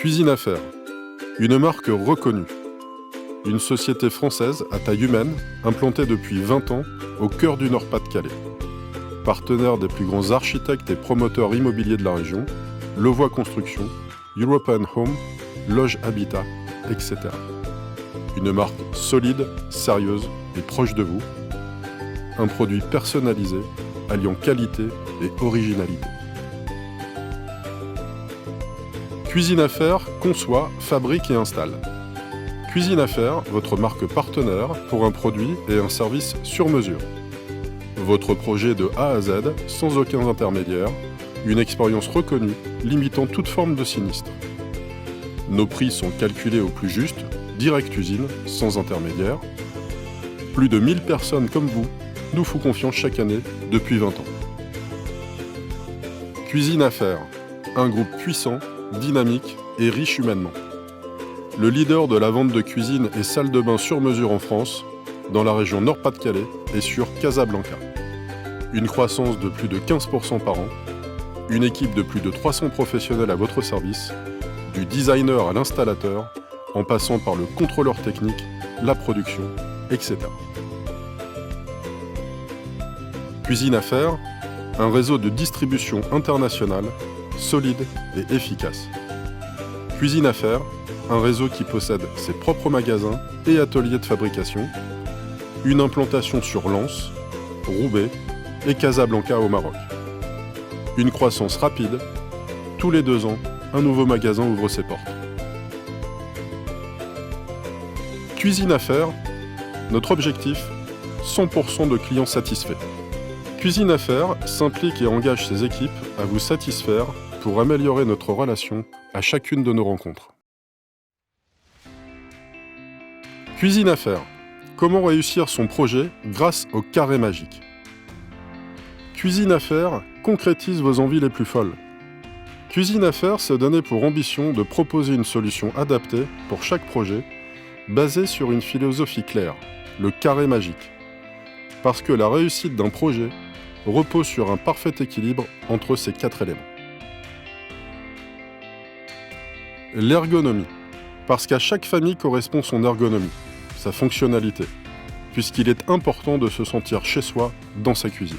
Cuisine à faire, une marque reconnue. Une société française à taille humaine, implantée depuis 20 ans au cœur du Nord-Pas-de-Calais. Partenaire des plus grands architectes et promoteurs immobiliers de la région, Levoix Construction, European Home, Loge Habitat, etc. Une marque solide, sérieuse et proche de vous. Un produit personnalisé, alliant qualité et originalité. Cuisine à faire conçoit, fabrique et installe. Cuisine à faire, votre marque partenaire pour un produit et un service sur mesure. Votre projet de A à Z, sans aucun intermédiaire, une expérience reconnue, limitant toute forme de sinistre. Nos prix sont calculés au plus juste, direct usine, sans intermédiaire. Plus de 1000 personnes comme vous nous font confiance chaque année depuis 20 ans. Cuisine à faire, un groupe puissant, dynamique et riche humainement. Le leader de la vente de cuisine et salle de bain sur mesure en France, dans la région Nord-Pas-de-Calais et sur Casablanca. Une croissance de plus de 15% par an, une équipe de plus de 300 professionnels à votre service, du designer à l'installateur, en passant par le contrôleur technique, la production, etc. Cuisine à faire, un réseau de distribution internationale, solide et efficace. Cuisine à faire, un réseau qui possède ses propres magasins et ateliers de fabrication, une implantation sur Lens, Roubaix et Casablanca au Maroc. Une croissance rapide, tous les 2 ans, un nouveau magasin ouvre ses portes. Cuisine à faire, notre objectif, 100% de clients satisfaits. Cuisine à faire s'implique et engage ses équipes à vous satisfaire pour améliorer notre relation à chacune de nos rencontres. Cuisine à faire, comment réussir son projet grâce au carré magique. Cuisine à faire concrétise vos envies les plus folles. Cuisine à faire se donner pour ambition de proposer une solution adaptée pour chaque projet, basée sur une philosophie claire, le carré magique. Parce que la réussite d'un projet repose sur un parfait équilibre entre ces 4 éléments. L'ergonomie, parce qu'à chaque famille correspond son ergonomie, sa fonctionnalité, puisqu'il est important de se sentir chez soi dans sa cuisine.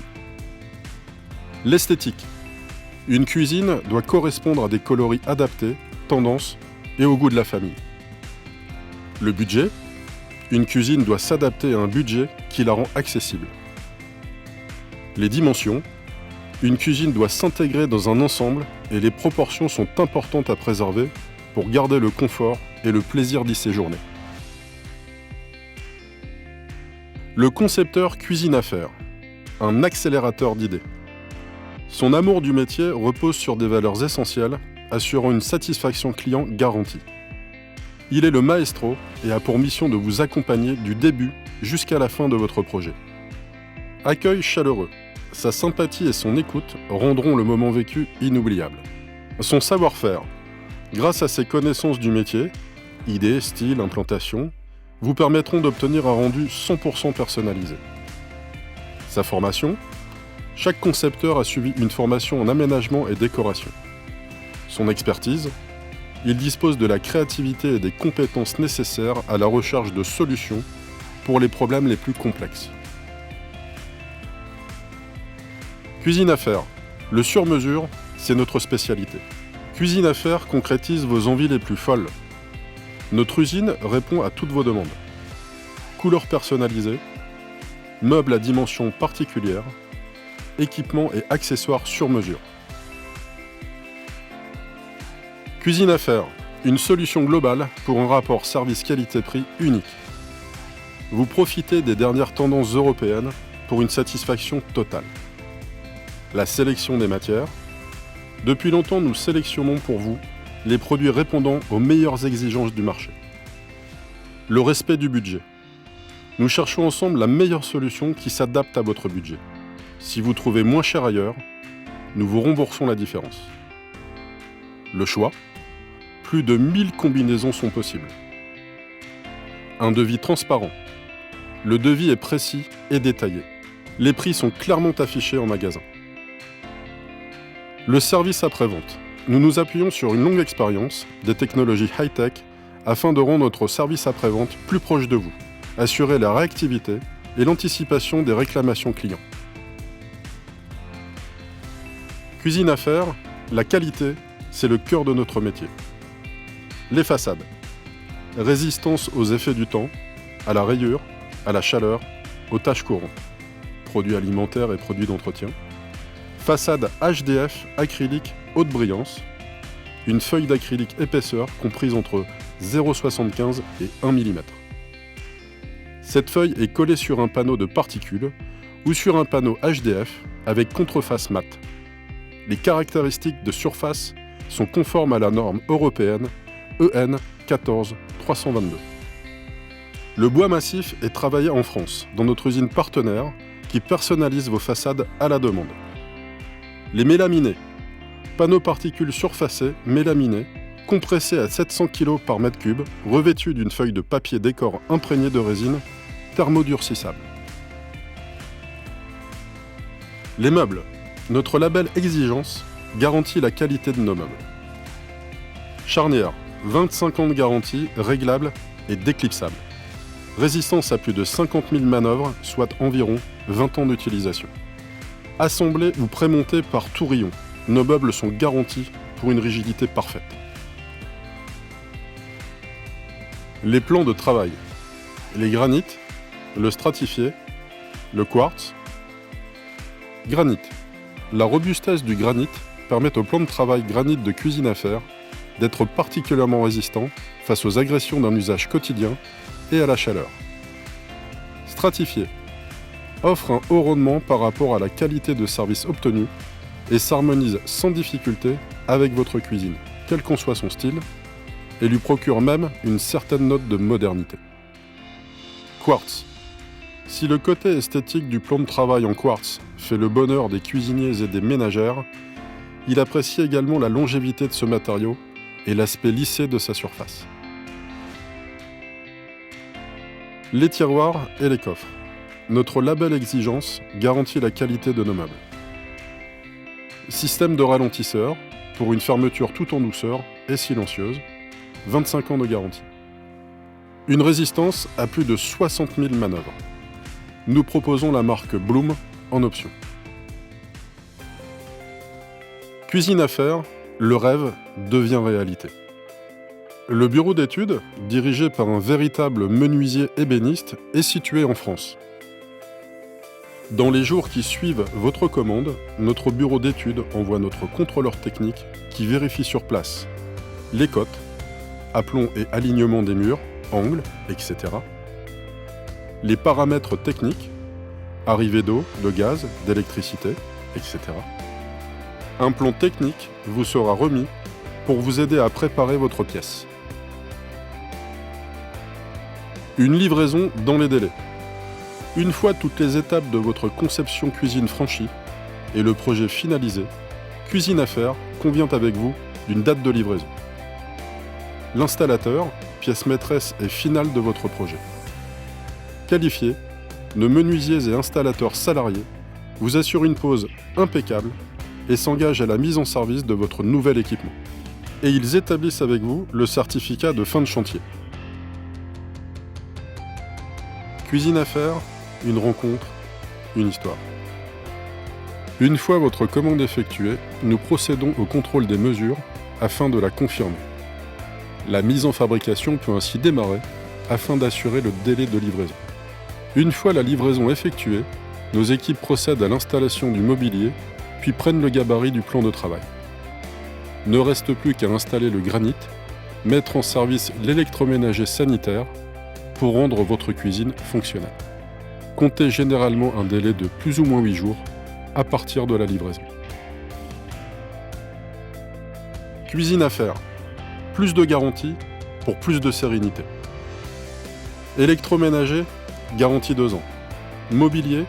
L'esthétique, une cuisine doit correspondre à des coloris adaptés, tendances et au goût de la famille. Le budget, une cuisine doit s'adapter à un budget qui la rend accessible. Les dimensions, une cuisine doit s'intégrer dans un ensemble et les proportions sont importantes à préserver pour garder le confort et le plaisir d'y séjourner. Le concepteur cuisine à faire, un accélérateur d'idées. Son amour du métier repose sur des valeurs essentielles, assurant une satisfaction client garantie. Il est le maestro et a pour mission de vous accompagner du début jusqu'à la fin de votre projet. Accueil chaleureux, sa sympathie et son écoute rendront le moment vécu inoubliable. Son savoir-faire, grâce à ses connaissances du métier, idées, style, implantation, vous permettront d'obtenir un rendu 100% personnalisé. Sa formation, chaque concepteur a suivi une formation en aménagement et décoration. Son expertise, il dispose de la créativité et des compétences nécessaires à la recherche de solutions pour les problèmes les plus complexes. Cuisine à faire, le sur-mesure, c'est notre spécialité. Cuisine à faire concrétise vos envies les plus folles. Notre usine répond à toutes vos demandes. Couleurs personnalisées, meubles à dimension particulière, équipements et accessoires sur mesure. Cuisine à faire, une solution globale pour un rapport service-qualité-prix unique. Vous profitez des dernières tendances européennes pour une satisfaction totale. La sélection des matières. Depuis longtemps, nous sélectionnons pour vous les produits répondant aux meilleures exigences du marché. Le respect du budget. Nous cherchons ensemble la meilleure solution qui s'adapte à votre budget. Si vous trouvez moins cher ailleurs, nous vous remboursons la différence. Le choix. Plus de 1000 combinaisons sont possibles. Un devis transparent. Le devis est précis et détaillé. Les prix sont clairement affichés en magasin. Le service après-vente. nous nous appuyons sur une longue expérience, des technologies high-tech, afin de rendre notre service après-vente plus proche de vous, assurer la réactivité et l'anticipation des réclamations clients. Cuisine Affaires, la qualité, c'est le cœur de notre métier. Les façades. Résistance aux effets du temps, à la rayure, à la chaleur, aux tâches courantes. Produits alimentaires et produits d'entretien. Façade HDF acrylique haute brillance. Une feuille d'acrylique épaisseur comprise entre 0,75 et 1 mm. Cette feuille est collée sur un panneau de particules ou sur un panneau HDF avec contreface mat. Les caractéristiques de surface sont conformes à la norme européenne EN 14322. Le bois massif est travaillé en France, dans notre usine partenaire, qui personnalise vos façades à la demande. Les mélaminés. Panneaux particules surfacés, mélaminés, compressés à 700 kg par mètre cube, revêtus d'une feuille de papier décor imprégnée de résine, thermodurcissable. Les meubles. Notre label Exigence garantit la qualité de nos meubles. Charnière, 25 ans de garantie, réglable et déclipsable. Résistance à plus de 50 000 manœuvres, soit environ 20 ans d'utilisation. Assemblés ou prémontés par Tourillon, nos meubles sont garantis pour une rigidité parfaite. Les plans de travail. Les granites, le stratifié, le quartz. Granit. La robustesse du granit permet au plan de travail granit de Cuisine Affaires d'être particulièrement résistant face aux agressions d'un usage quotidien et à la chaleur. Stratifié. Offre un haut rendement par rapport à la qualité de service obtenue et s'harmonise sans difficulté avec votre cuisine, quel qu'en soit son style, et lui procure même une certaine note de modernité. Quartz. Si le côté esthétique du plan de travail en quartz fait le bonheur des cuisiniers et des ménagères, il apprécie également la longévité de ce matériau et l'aspect lissé de sa surface. Les tiroirs et les coffres. Notre label Exigence garantit la qualité de nos meubles. Système de ralentisseur pour une fermeture tout en douceur et silencieuse, 25 ans de garantie. Une résistance à plus de 60 000 manœuvres. Nous proposons la marque Bloom en option. Cuisine Affaires, le rêve devient réalité. Le bureau d'études, dirigé par un véritable menuisier ébéniste, est situé en France. Dans les jours qui suivent votre commande, notre bureau d'études envoie notre contrôleur technique qui vérifie sur place les cotes, aplomb et alignement des murs, angles, etc. Les paramètres techniques, arrivée d'eau, de gaz, d'électricité, etc. Un plan technique vous sera remis pour vous aider à préparer votre pièce. Une livraison dans les délais. Une fois toutes les étapes de votre conception cuisine franchies et le projet finalisé, Cuisine Affaires convient avec vous d'une date de livraison. L'installateur, pièce maîtresse et finale de votre projet. Qualifiés, nos menuisiers et installateurs salariés vous assurent une pose impeccable et s'engagent à la mise en service de votre nouvel équipement. Et ils établissent avec vous le certificat de fin de chantier. Cuisine Affaires, une rencontre, une histoire. Une fois votre commande effectuée, nous procédons au contrôle des mesures afin de la confirmer. La mise en fabrication peut ainsi démarrer afin d'assurer le délai de livraison. Une fois la livraison effectuée, nos équipes procèdent à l'installation du mobilier, puis prennent le gabarit du plan de travail. Ne reste plus qu'à installer le granit, mettre en service l'électroménager sanitaire pour rendre votre cuisine fonctionnelle. Comptez généralement un délai de plus ou moins 8 jours à partir de la livraison. Cuisine Affaires. Plus de garantie pour plus de sérénité. Électroménager, garantie 2 ans. Mobilier,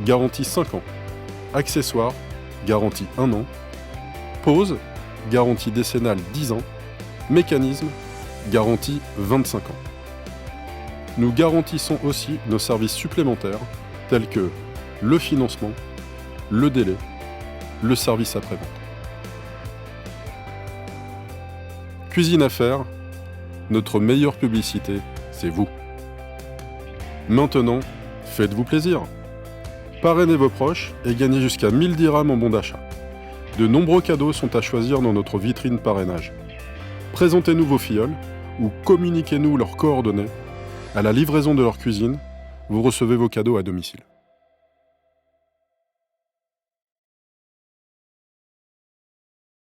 garantie 5 ans. Accessoires, garantie 1 an. Pose, garantie décennale 10 ans. Mécanisme, garantie 25 ans. Nous garantissons aussi nos services supplémentaires tels que le financement, le délai, le service après-vente. Cuisine à faire, notre meilleure publicité, c'est vous. Maintenant, faites-vous plaisir. Parrainez vos proches et gagnez jusqu'à 1000 dirhams en bon d'achat. De nombreux cadeaux sont à choisir dans notre vitrine parrainage. Présentez-nous vos filleuls ou communiquez-nous leurs coordonnées. À la livraison de leur cuisine, vous recevez vos cadeaux à domicile.